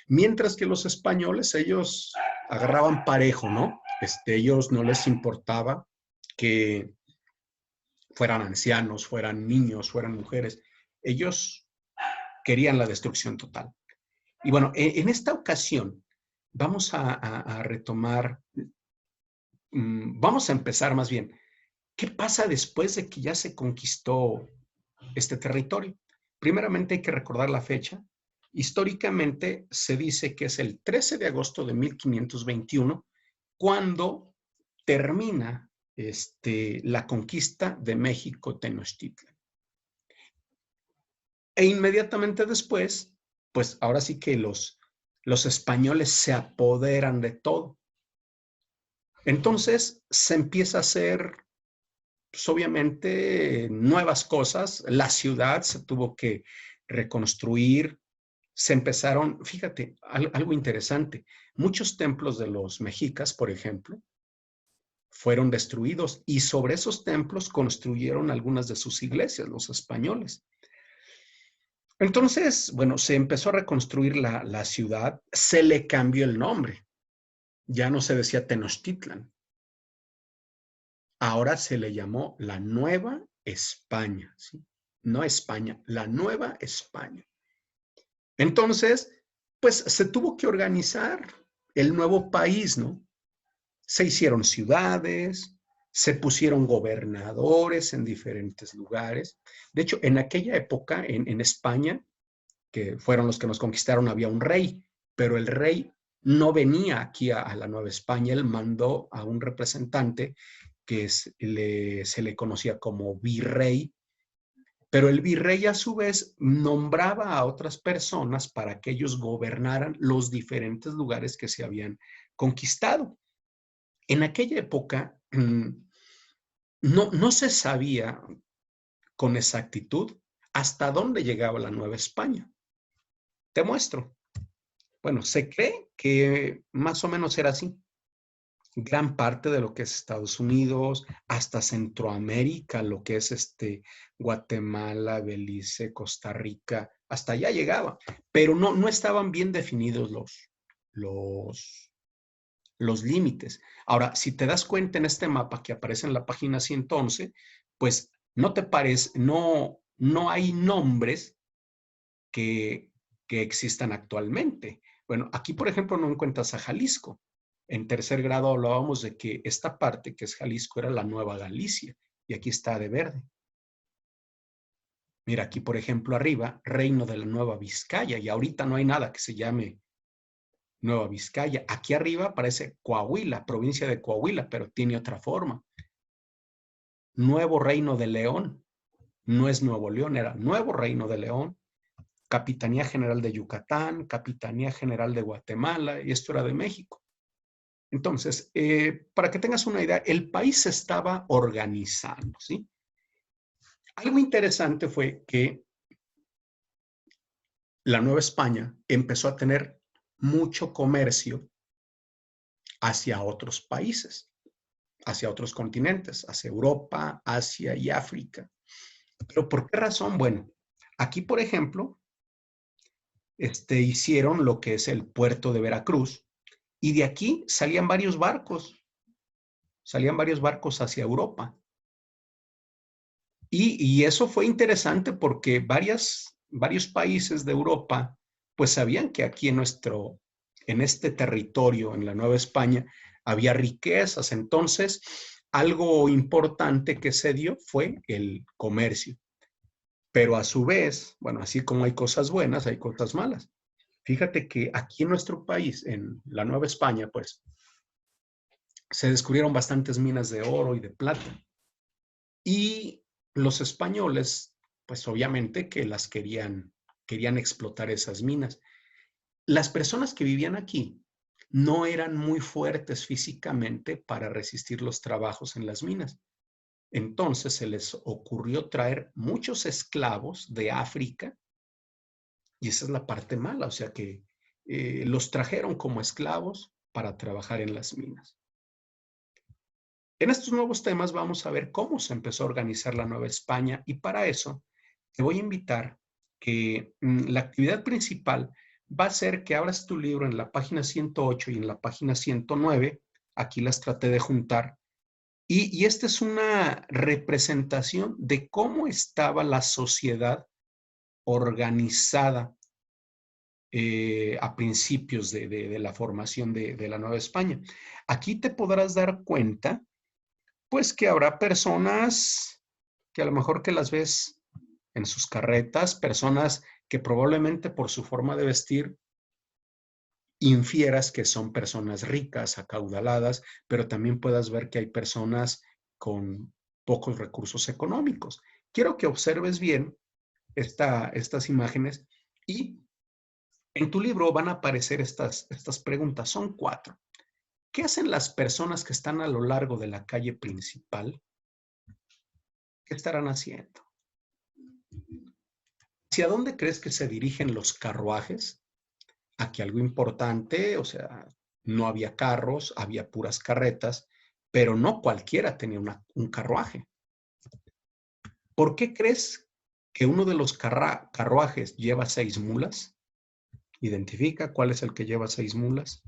Mientras que los españoles, ellos agarraban parejo, ¿no? Ellos no les importaba que fueran ancianos, fueran niños, fueran mujeres. Ellos querían la destrucción total. Y bueno, en esta ocasión vamos a retomar, vamos a empezar más bien. ¿Qué pasa después de que ya se conquistó este territorio? Primeramente hay que recordar la fecha. Históricamente se dice que es el 13 de agosto de 1521 cuando termina la conquista de México Tenochtitlan. E inmediatamente después, pues ahora sí que los españoles se apoderan de todo. Entonces se empieza a hacer, pues obviamente, nuevas cosas. La ciudad se tuvo que reconstruir. Se empezaron, fíjate, algo interesante. Muchos templos de los mexicas, por ejemplo, fueron destruidos y sobre esos templos construyeron algunas de sus iglesias, los españoles. Entonces, bueno, se empezó a reconstruir la ciudad, se le cambió el nombre, ya no se decía Tenochtitlan, ahora se le llamó la Nueva España, ¿sí? No España, la Nueva España. Entonces, pues se tuvo que organizar el nuevo país, ¿no? Se hicieron ciudades, se pusieron gobernadores en diferentes lugares. De hecho, en aquella época, en España, que fueron los que nos conquistaron, había un rey, pero el rey no venía aquí a la Nueva España, él mandó a un representante que se le conocía como virrey, pero el virrey a su vez nombraba a otras personas para que ellos gobernaran los diferentes lugares que se habían conquistado. En aquella época no se sabía con exactitud hasta dónde llegaba la Nueva España. Te muestro. Bueno, se cree que más o menos era así. Gran parte de lo que es Estados Unidos, hasta Centroamérica, lo que es Guatemala, Belice, Costa Rica, hasta allá llegaba, pero no estaban bien definidos los límites. Ahora, si te das cuenta en este mapa que aparece en la página 111, pues no te parece, no hay nombres que existan actualmente. Bueno, aquí, por ejemplo, no encuentras a Jalisco. En tercer grado hablábamos de que esta parte, que es Jalisco, era la Nueva Galicia, y aquí está de verde. Mira, aquí, por ejemplo, arriba, Reino de la Nueva Vizcaya, y ahorita no hay nada que se llame Nueva Vizcaya. Aquí arriba aparece Coahuila, provincia de Coahuila, pero tiene otra forma. Nuevo Reino de León, no es Nuevo León, era Nuevo Reino de León. Capitanía General de Yucatán, Capitanía General de Guatemala, y esto era de México. Entonces, para que tengas una idea, el país se estaba organizando, ¿sí? Algo interesante fue que la Nueva España empezó a tener mucho comercio hacia otros países, hacia otros continentes, hacia Europa, Asia y África. ¿Pero por qué razón? Bueno, aquí, por ejemplo, hicieron lo que es el puerto de Veracruz, y de aquí salían varios barcos hacia Europa. Y eso fue interesante porque varios países de Europa pues sabían que aquí en este territorio, en la Nueva España, había riquezas. Entonces, algo importante que se dio fue el comercio. Pero a su vez, bueno, así como hay cosas buenas, hay cosas malas. Fíjate que aquí en nuestro país, en la Nueva España, pues, se descubrieron bastantes minas de oro y de plata. Y los españoles, pues obviamente que las querían explotar esas minas. Las personas que vivían aquí no eran muy fuertes físicamente para resistir los trabajos en las minas. Entonces se les ocurrió traer muchos esclavos de África, y esa es la parte mala, o sea que los trajeron como esclavos para trabajar en las minas. En estos nuevos temas vamos a ver cómo se empezó a organizar la Nueva España, y para eso te voy a invitar que la actividad principal va a ser que abras tu libro en la página 108 y en la página 109. Aquí las traté de juntar. Y esta es una representación de cómo estaba la sociedad organizada a principios de la formación de la Nueva España. Aquí te podrás dar cuenta pues que habrá personas que a lo mejor que las ves en sus carretas, personas que probablemente por su forma de vestir infieras que son personas ricas, acaudaladas, pero también puedas ver que hay personas con pocos recursos económicos. Quiero que observes bien estas imágenes y en tu libro van a aparecer estas preguntas. Son 4. ¿Qué hacen las personas que están a lo largo de la calle principal? ¿Qué estarán haciendo? ¿Hacia dónde crees que se dirigen los carruajes? Aquí algo importante, o sea, no había carros, había puras carretas, pero no cualquiera tenía un carruaje. ¿Por qué crees que uno de los carruajes lleva 6 mulas? Identifica cuál es el que lleva 6 mulas.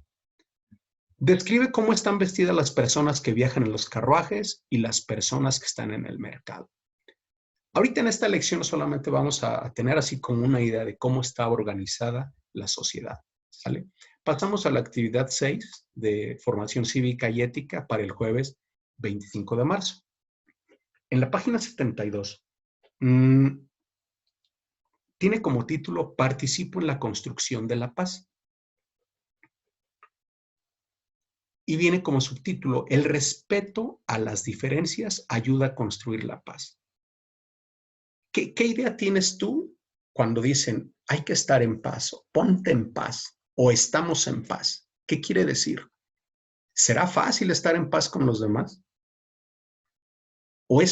Describe cómo están vestidas las personas que viajan en los carruajes y las personas que están en el mercado. Ahorita en esta lección solamente vamos a tener así como una idea de cómo está organizada la sociedad, ¿sale? Pasamos a la actividad 6 de formación cívica y ética para el jueves 25 de marzo. En la página 72, tiene como título Participo en la construcción de la paz. Y viene como subtítulo El respeto a las diferencias ayuda a construir la paz. ¿Qué idea tienes tú cuando dicen hay que estar en paz, o ponte en paz, o estamos en paz? ¿Qué quiere decir? ¿Será fácil estar en paz con los demás? ¿O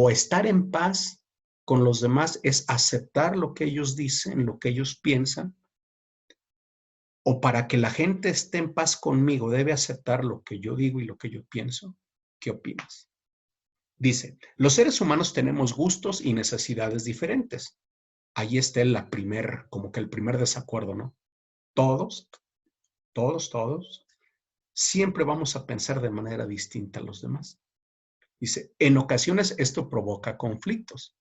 estar en paz con los demás es aceptar lo que ellos dicen, lo que ellos piensan? ¿O para que la gente esté en paz conmigo debe aceptar lo que yo digo y lo que yo pienso? ¿Qué opinas? Dice, los seres humanos tenemos gustos y necesidades diferentes. Ahí está como que el primer desacuerdo, ¿no? Todos, siempre vamos a pensar de manera distinta a los demás. Dice, en ocasiones esto provoca conflictos.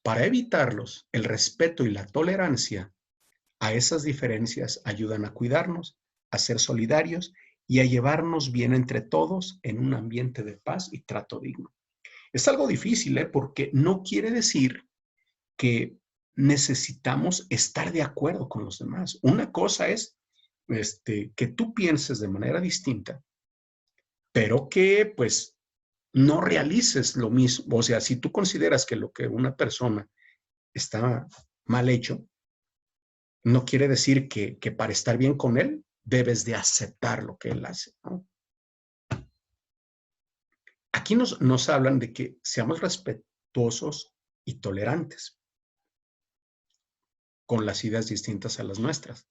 Para evitarlos, el respeto y la tolerancia a esas diferencias ayudan a cuidarnos, a ser solidarios y a llevarnos bien entre todos en un ambiente de paz y trato digno. Es algo difícil, porque no quiere decir que necesitamos estar de acuerdo con los demás. Una cosa es que tú pienses de manera distinta, pero que pues no realices lo mismo. O sea, si tú consideras que lo que una persona está mal hecho, no quiere decir que para estar bien con él debes de aceptar lo que él hace, ¿no? Aquí nos hablan de que seamos respetuosos y tolerantes con las ideas distintas a las nuestras,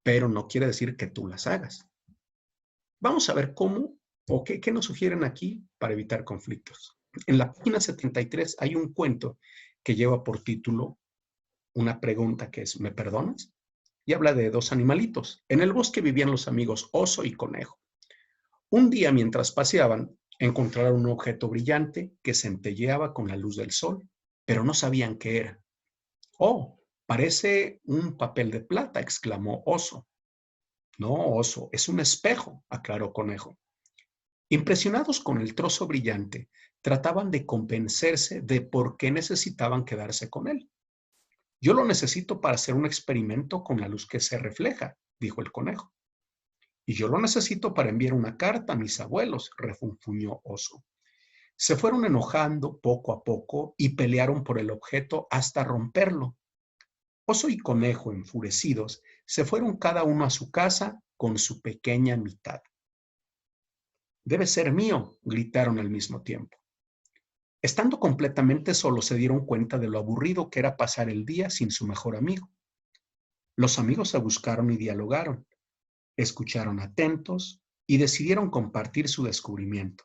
pero no quiere decir que tú las hagas. Vamos a ver cómo o qué nos sugieren aquí para evitar conflictos. En la página 73 hay un cuento que lleva por título una pregunta que es, ¿me perdonas? Y habla de 2 animalitos. En el bosque vivían los amigos oso y conejo. Un día, mientras paseaban, encontraron un objeto brillante que centelleaba con la luz del sol, pero no sabían qué era. ¡Oh! Parece un papel de plata, exclamó Oso. No, Oso, es un espejo, aclaró Conejo. Impresionados con el trozo brillante, trataban de convencerse de por qué necesitaban quedarse con él. Yo lo necesito para hacer un experimento con la luz que se refleja, dijo el conejo. Y yo lo necesito para enviar una carta a mis abuelos, refunfuñó Oso. Se fueron enojando poco a poco y pelearon por el objeto hasta romperlo. Oso y Conejo, enfurecidos, se fueron cada uno a su casa con su pequeña mitad. Debe ser mío, gritaron al mismo tiempo. Estando completamente solos, se dieron cuenta de lo aburrido que era pasar el día sin su mejor amigo. Los amigos se buscaron y dialogaron, escucharon atentos y decidieron compartir su descubrimiento.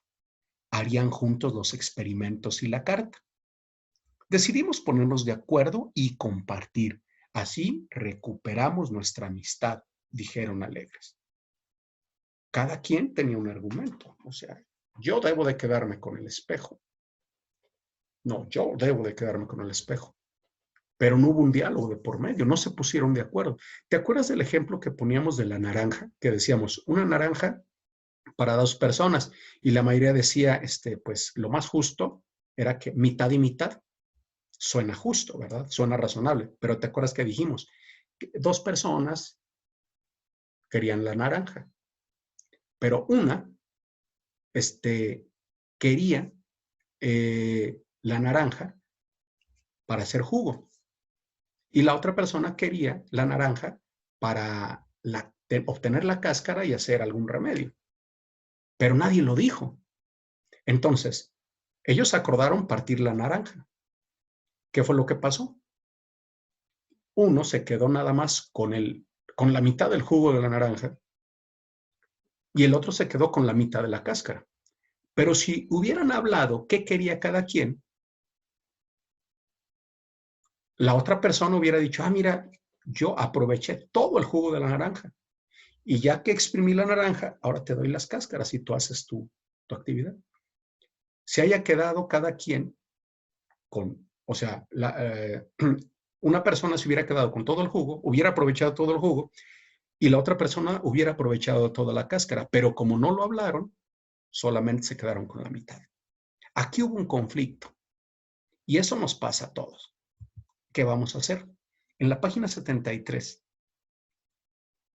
Harían juntos los experimentos y la carta. Decidimos ponernos de acuerdo y compartir. Así recuperamos nuestra amistad, dijeron alegres. Cada quien tenía un argumento. O sea, yo debo de quedarme con el espejo. No, yo debo de quedarme con el espejo. Pero no hubo un diálogo de por medio, no se pusieron de acuerdo. ¿Te acuerdas del ejemplo que poníamos de la naranja? Que decíamos, una naranja para 2 personas. Y la mayoría decía, pues lo más justo era que mitad y mitad. Suena justo, ¿verdad? Suena razonable. Pero ¿te acuerdas que dijimos? Que 2 personas querían la naranja, pero una quería la naranja para hacer jugo. Y la otra persona quería la naranja para obtener la cáscara y hacer algún remedio. Pero nadie lo dijo. Entonces, ellos acordaron partir la naranja. ¿Qué fue lo que pasó? Uno se quedó nada más con la mitad del jugo de la naranja y el otro se quedó con la mitad de la cáscara. Pero si hubieran hablado qué quería cada quien, la otra persona hubiera dicho, mira, yo aproveché todo el jugo de la naranja y ya que exprimí la naranja, ahora te doy las cáscaras y tú haces tu actividad. Se haya quedado cada quien con, o sea, una persona se hubiera quedado con todo el jugo, hubiera aprovechado todo el jugo y la otra persona hubiera aprovechado toda la cáscara, pero como no lo hablaron, solamente se quedaron con la mitad. Aquí hubo un conflicto y eso nos pasa a todos. ¿Qué vamos a hacer? En la página 73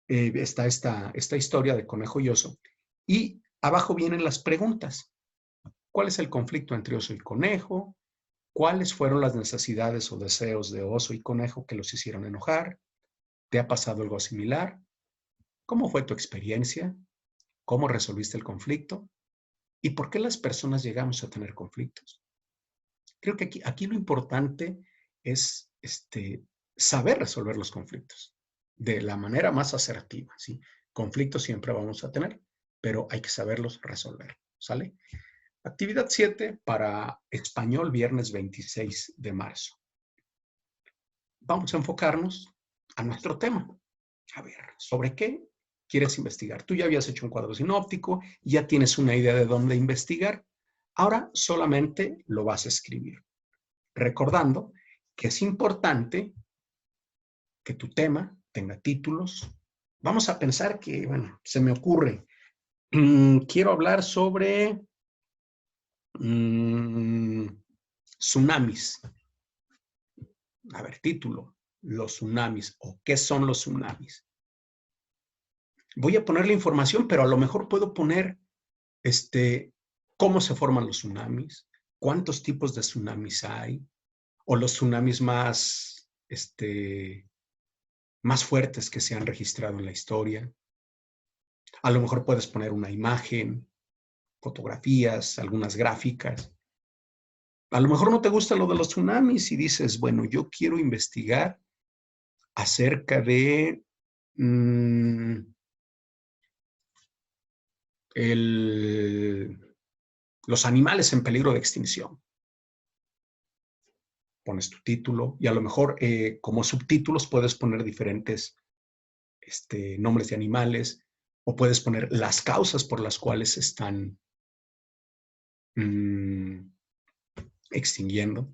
está esta historia de Conejo y Oso y abajo vienen las preguntas. ¿Cuál es el conflicto entre oso y conejo? ¿Cuáles fueron las necesidades o deseos de oso y conejo que los hicieron enojar? ¿Te ha pasado algo similar? ¿Cómo fue tu experiencia? ¿Cómo resolviste el conflicto? ¿Y por qué las personas llegamos a tener conflictos? Creo que aquí lo importante es saber resolver los conflictos de la manera más asertiva, ¿sí? Conflictos siempre vamos a tener, pero hay que saberlos resolver, ¿sale? Actividad 7 para español, viernes 26 de marzo. Vamos a enfocarnos a nuestro tema. A ver, ¿sobre qué quieres investigar? Tú ya habías hecho un cuadro sinóptico, ya tienes una idea de dónde investigar. Ahora solamente lo vas a escribir. Recordando que es importante que tu tema tenga títulos. Vamos a pensar que, bueno, se me ocurre, quiero hablar sobre tsunamis. A ver, título, los tsunamis o qué son los tsunamis. Voy a poner la información, pero a lo mejor puedo poner cómo se forman los tsunamis, cuántos tipos de tsunamis hay, o los tsunamis más fuertes que se han registrado en la historia. A lo mejor puedes poner una imagen, fotografías, algunas gráficas. A lo mejor no te gusta lo de los tsunamis y dices, bueno, yo quiero investigar acerca de los animales en peligro de extinción. Pones tu título y a lo mejor como subtítulos puedes poner diferentes nombres de animales o puedes poner las causas por las cuales se están extinguiendo.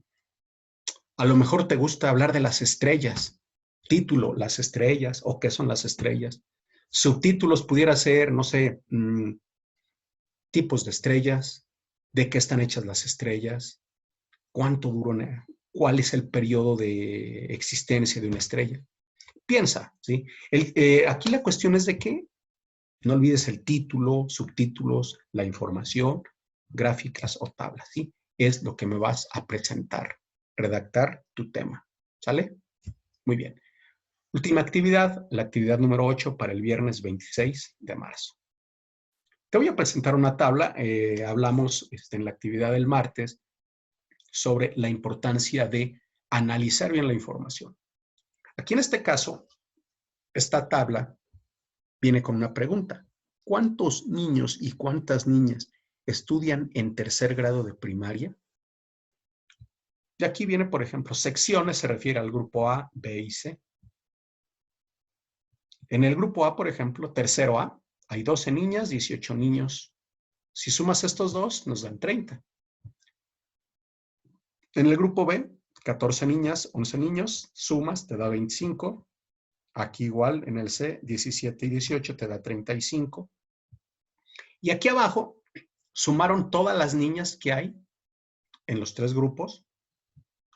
A lo mejor te gusta hablar de las estrellas. Título, las estrellas o qué son las estrellas. Subtítulos pudiera ser, no sé, tipos de estrellas, de qué están hechas las estrellas, cuánto duran, cuál es el periodo de existencia de una estrella. Piensa, ¿sí? Aquí la cuestión es de que no olvides el título, subtítulos, la información, gráficas o tablas, ¿sí? Es lo que me vas a presentar, redactar tu tema, ¿sale? Muy bien. Última actividad, la actividad número 8 para el viernes 26 de marzo. Te voy a presentar una tabla, hablamos en la actividad del martes sobre la importancia de analizar bien la información. Aquí en este caso, esta tabla viene con una pregunta. ¿Cuántos niños y cuántas niñas estudian en tercer grado de primaria? Y aquí viene, por ejemplo, secciones, se refiere al grupo A, B y C. En el grupo A, por ejemplo, tercero A, hay 12 niñas, 18 niños. Si sumas estos dos, nos dan 30. En el grupo B, 14 niñas, 11 niños, sumas, te da 25. Aquí igual, en el C, 17 y 18 te da 35. Y aquí abajo, sumaron todas las niñas que hay en los tres grupos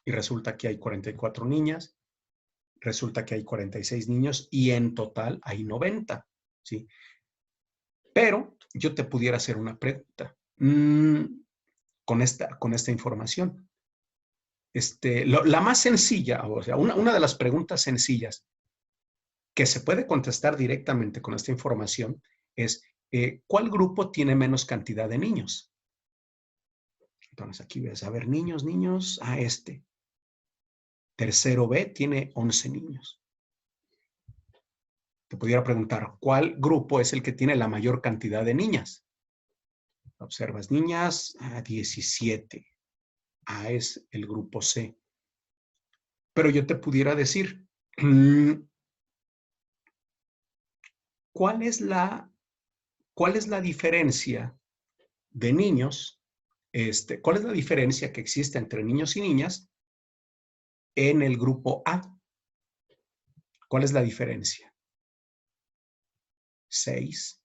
y resulta que hay 44 niñas, resulta que hay 46 niños y en total hay 90, ¿sí? Pero yo te pudiera hacer una pregunta con esta información. La más sencilla, o sea, una de las preguntas sencillas que se puede contestar directamente con esta información es, ¿cuál grupo tiene menos cantidad de niños? Entonces aquí ves, a ver, niños, Tercero B tiene 11 niños. Te pudiera preguntar, ¿cuál grupo es el que tiene la mayor cantidad de niñas? Observas, niñas, 17. Es el grupo C. Pero yo te pudiera decir, ¿cuál es la diferencia de niños? ¿Cuál es la diferencia que existe entre niños y niñas en el grupo A? ¿Cuál es la diferencia? 6.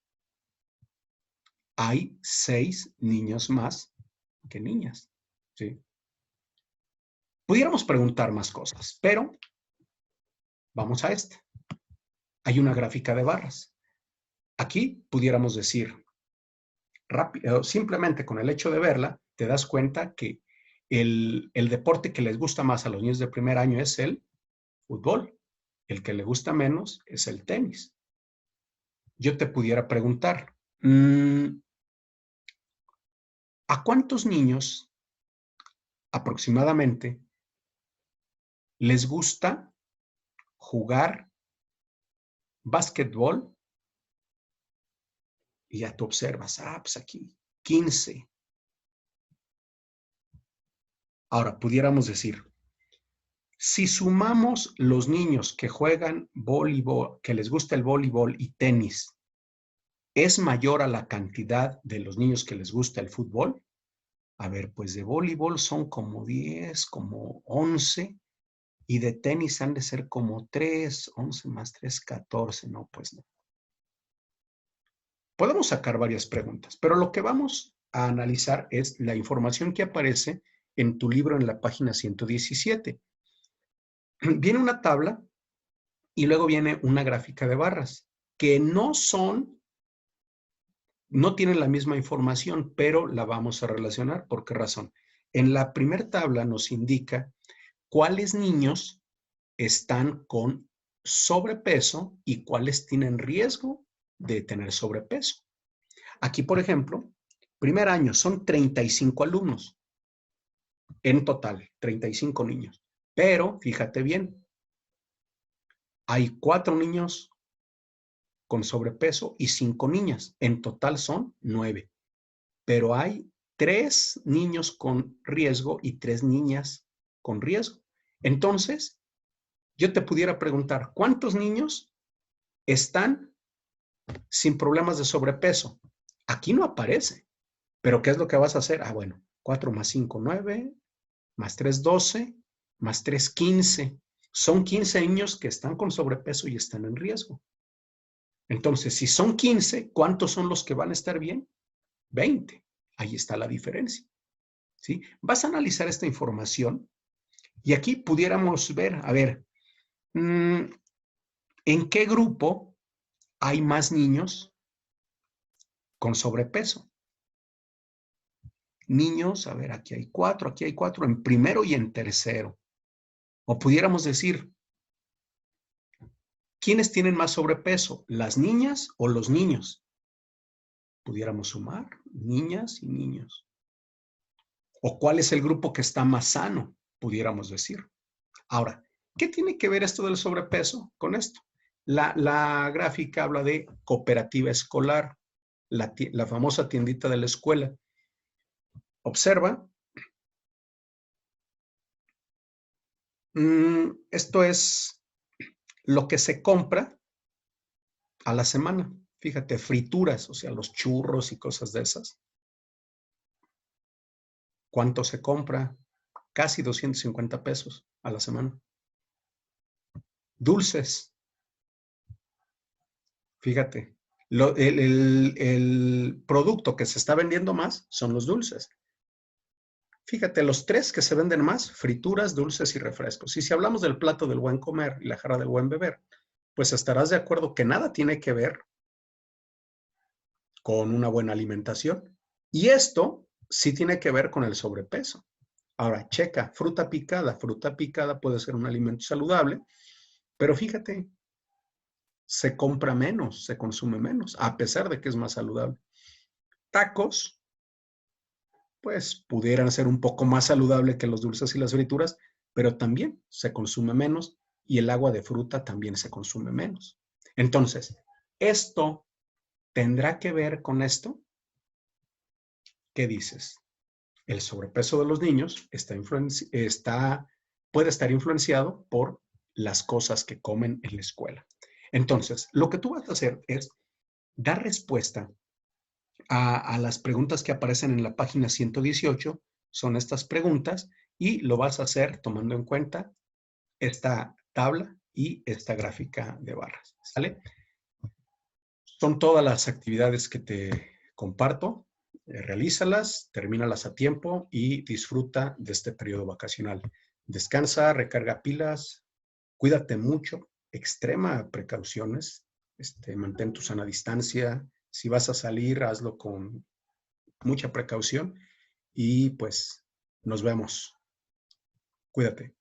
Hay 6 niños más que niñas. ¿Sí? Pudiéramos preguntar más cosas, pero vamos a esta. Hay una gráfica de barras. Aquí pudiéramos decir, rápido, simplemente con el hecho de verla, te das cuenta que el deporte que les gusta más a los niños de primer año es el fútbol. El que le gusta menos es el tenis. Yo te pudiera preguntar, ¿a cuántos niños aproximadamente les gusta jugar básquetbol? Y ya tú observas, pues aquí, 15. Ahora, pudiéramos decir, si sumamos los niños que juegan voleibol, que les gusta el voleibol y tenis, ¿es mayor a la cantidad de los niños que les gusta el fútbol? A ver, pues de voleibol son como 10, como 11, y de tenis han de ser como 3, 11 más 3, 14. No, pues no. Podemos sacar varias preguntas, pero lo que vamos a analizar es la información que aparece en tu libro en la página 117. Viene una tabla y luego viene una gráfica de barras que no tienen la misma información, pero la vamos a relacionar. ¿Por qué razón? En la primera tabla nos indica cuáles niños están con sobrepeso y cuáles tienen riesgo de tener sobrepeso. Aquí, por ejemplo, primer año son 35 alumnos en total, 35 niños. Pero, fíjate bien, hay 4 niños con sobrepeso y 5 niñas. En total son 9. Pero hay 3 niños con riesgo y 3 niñas con riesgo. Entonces, yo te pudiera preguntar, ¿cuántos niños están sin problemas de sobrepeso? Aquí no aparece. Pero ¿qué es lo que vas a hacer? Bueno, 4 más 5, 9, más 3, 12, más 3, 15. Son 15 niños que están con sobrepeso y están en riesgo. Entonces, si son 15, ¿cuántos son los que van a estar bien? 20. Ahí está la diferencia. ¿Sí? Vas a analizar esta información y aquí pudiéramos ver, a ver, ¿en qué grupo hay más niños con sobrepeso? Niños, a ver, aquí hay 4, en primero y en tercero. O pudiéramos decir, ¿quiénes tienen más sobrepeso? ¿Las niñas o los niños? Pudiéramos sumar niñas y niños. ¿O cuál es el grupo que está más sano? Pudiéramos decir. Ahora, ¿qué tiene que ver esto del sobrepeso con esto? La gráfica habla de cooperativa escolar, la famosa tiendita de la escuela. Observa. Esto es lo que se compra a la semana. Fíjate, frituras, o sea, los churros y cosas de esas. ¿Cuánto se compra? Casi 250 pesos a la semana. Dulces. Fíjate, el producto que se está vendiendo más son los dulces. Fíjate, los 3 que se venden más, frituras, dulces y refrescos. Y si hablamos del plato del buen comer y la jarra del buen beber, pues estarás de acuerdo que nada tiene que ver con una buena alimentación. Y esto sí tiene que ver con el sobrepeso. Ahora, checa, fruta picada. Fruta picada puede ser un alimento saludable, pero fíjate, se compra menos, se consume menos, a pesar de que es más saludable. Tacos, pues pudieran ser un poco más saludable que los dulces y las frituras, pero también se consume menos y el agua de fruta también se consume menos. Entonces, ¿esto tendrá que ver con esto? ¿Qué dices? El sobrepeso de los niños puede estar influenciado por las cosas que comen en la escuela. Entonces, lo que tú vas a hacer es dar respuesta a las preguntas que aparecen en la página 118. Son estas preguntas y lo vas a hacer tomando en cuenta esta tabla y esta gráfica de barras. ¿Sale? Son todas las actividades que te comparto. Realízalas, termínalas a tiempo y disfruta de este periodo vacacional. Descansa, recarga pilas, cuídate mucho, extrema precauciones, mantén tu sana distancia. Si vas a salir, hazlo con mucha precaución y pues nos vemos. Cuídate.